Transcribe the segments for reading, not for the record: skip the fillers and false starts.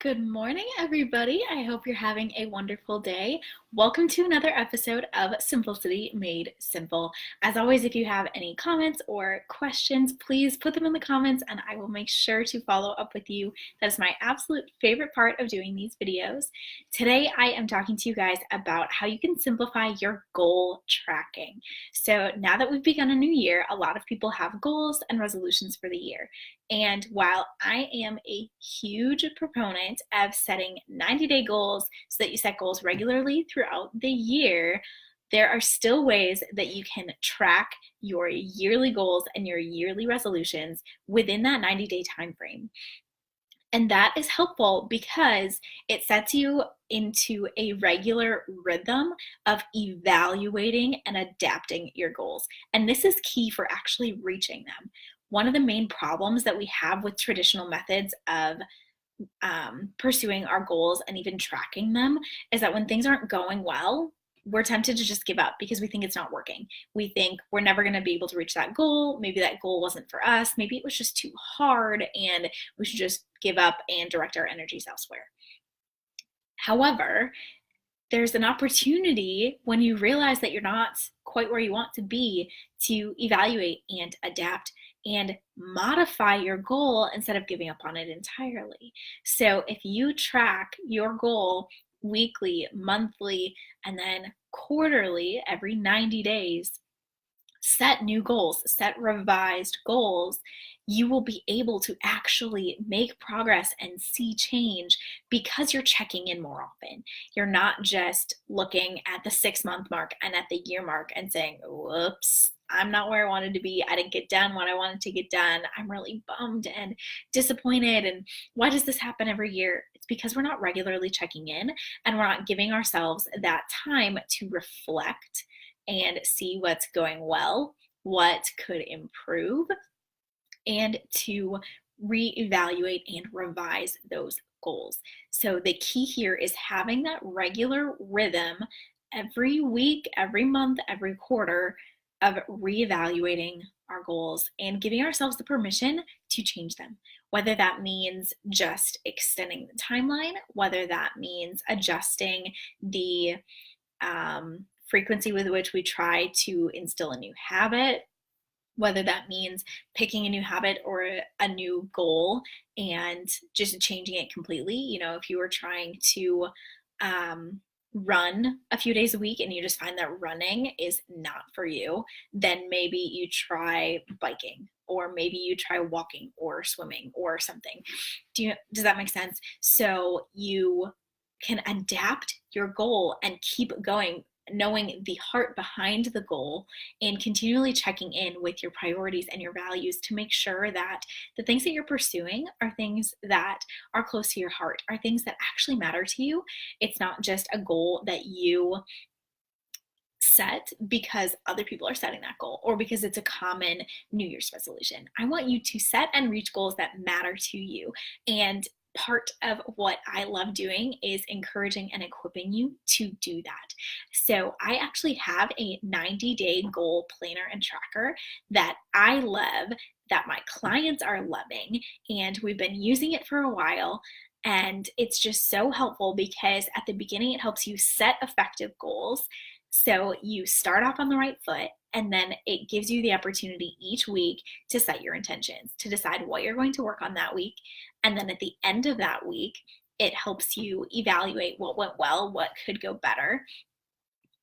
Good morning, everybody. I hope you're having a wonderful day. Welcome to another episode of Simplicity Made Simple. As always, if you have any comments or questions, please put them in the comments and I will make sure to follow up with you. That is my absolute favorite part of doing these videos. Today, I am talking to you guys about how you can simplify your goal tracking. So now that we've begun a new year, a lot of people have goals and resolutions for the year. And while I am a huge proponent of setting 90-day goals so that you set goals regularly throughout the year, there are still ways that you can track your yearly goals and your yearly resolutions within that 90-day time frame. And that is helpful because it sets you into a regular rhythm of evaluating and adapting your goals. And this is key for actually reaching them. One of the main problems that we have with traditional methods of pursuing our goals and even tracking them is that when things aren't going well, we're tempted to just give up because we think it's not working. We think we're never going to be able to reach that goal. Maybe that goal wasn't for us. Maybe it was just too hard and we should just give up and direct our energies elsewhere. However, there's an opportunity when you realize that you're not quite where you want to be to evaluate and adapt and modify your goal instead of giving up on it entirely. So if you track your goal weekly, monthly, and then quarterly, every 90 days, set new goals, set revised goals, you will be able to actually make progress and see change because you're checking in more often. You're not just looking at the 6-month mark and at the year mark and saying, whoops, I'm not where I wanted to be. I didn't get done what I wanted to get done. I'm really bummed and disappointed. And why does this happen every year? It's because we're not regularly checking in and we're not giving ourselves that time to reflect and see what's going well, what could improve, and to reevaluate and revise those goals. So the key here is having that regular rhythm every week, every month, every quarter of reevaluating our goals and giving ourselves the permission to change them. Whether that means just extending the timeline, whether that means adjusting the frequency with which we try to instill a new habit, whether that means picking a new habit or a new goal and just changing it completely. You know, if you were trying to run a few days a week and you just find that running is not for you, then maybe you try biking, or maybe you try walking or swimming or something. Does that make sense? So you can adapt your goal and keep going, knowing the heart behind the goal and continually checking in with your priorities and your values to make sure that the things that you're pursuing are things that are close to your heart, are things that actually matter to you. It's not just a goal that you set because other people are setting that goal or because it's a common New Year's resolution. I want you to set and reach goals that matter to you. And part of what I love doing is encouraging and equipping you to do that. So I actually have a 90-day goal planner and tracker that I love, that my clients are loving, and we've been using it for a while. And it's just so helpful because at the beginning, it helps you set effective goals. So you start off on the right foot, and then it gives you the opportunity each week to set your intentions, to decide what you're going to work on that week. And then at the end of that week, it helps you evaluate what went well, what could go better.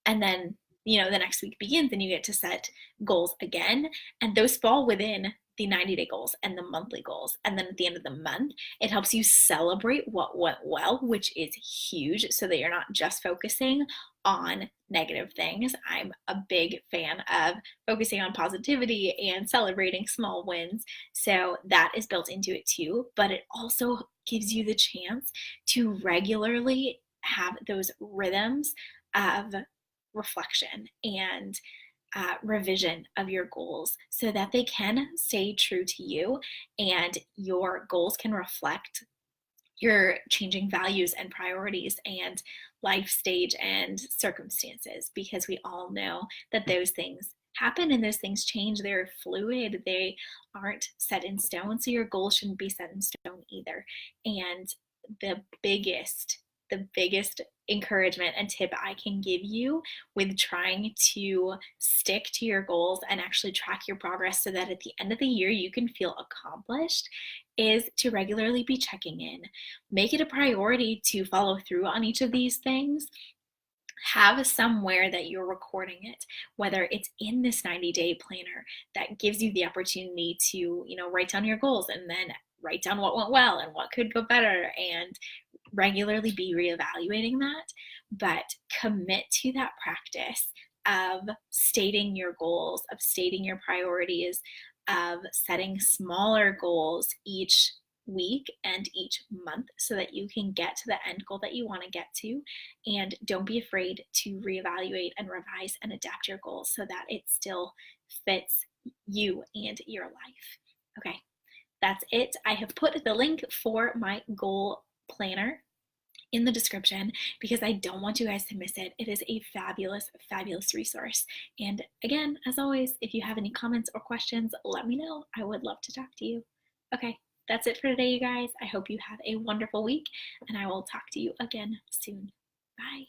And then, the next week begins and you get to set goals again. And those fall within the 90-day goals and the monthly goals. And then at the end of the month, it helps you celebrate what went well, which is huge, so that you're not just focusing on negative things. I'm a big fan of focusing on positivity and celebrating small wins. So that is built into it too, but it also gives you the chance to regularly have those rhythms of reflection and revision of your goals so that they can stay true to you and your goals can reflect your changing values and priorities and life stage and circumstances, because we all know that those things happen and those things change. They're fluid. They aren't set in stone. So your goals shouldn't be set in stone either. And the biggest encouragement and tip I can give you with trying to stick to your goals and actually track your progress so that at the end of the year you can feel accomplished is to regularly be checking in. Make it a priority to follow through on each of these things. Have somewhere that you're recording it, whether it's in this 90-day planner that gives you the opportunity to, write down your goals and then write down what went well and what could go better, and regularly be reevaluating that. But commit to that practice of stating your goals, of stating your priorities, of setting smaller goals each week and each month so that you can get to the end goal that you want to get to. And don't be afraid to reevaluate and revise and adapt your goals so that it still fits you and your life. Okay, that's it. I have put the link for my goal planner in the description because I don't want you guys to miss it. It is a fabulous, fabulous resource. And again, as always, if you have any comments or questions, let me know. I would love to talk to you. Okay, that's it for today, you guys. I hope you have a wonderful week, and I will talk to you again soon. Bye.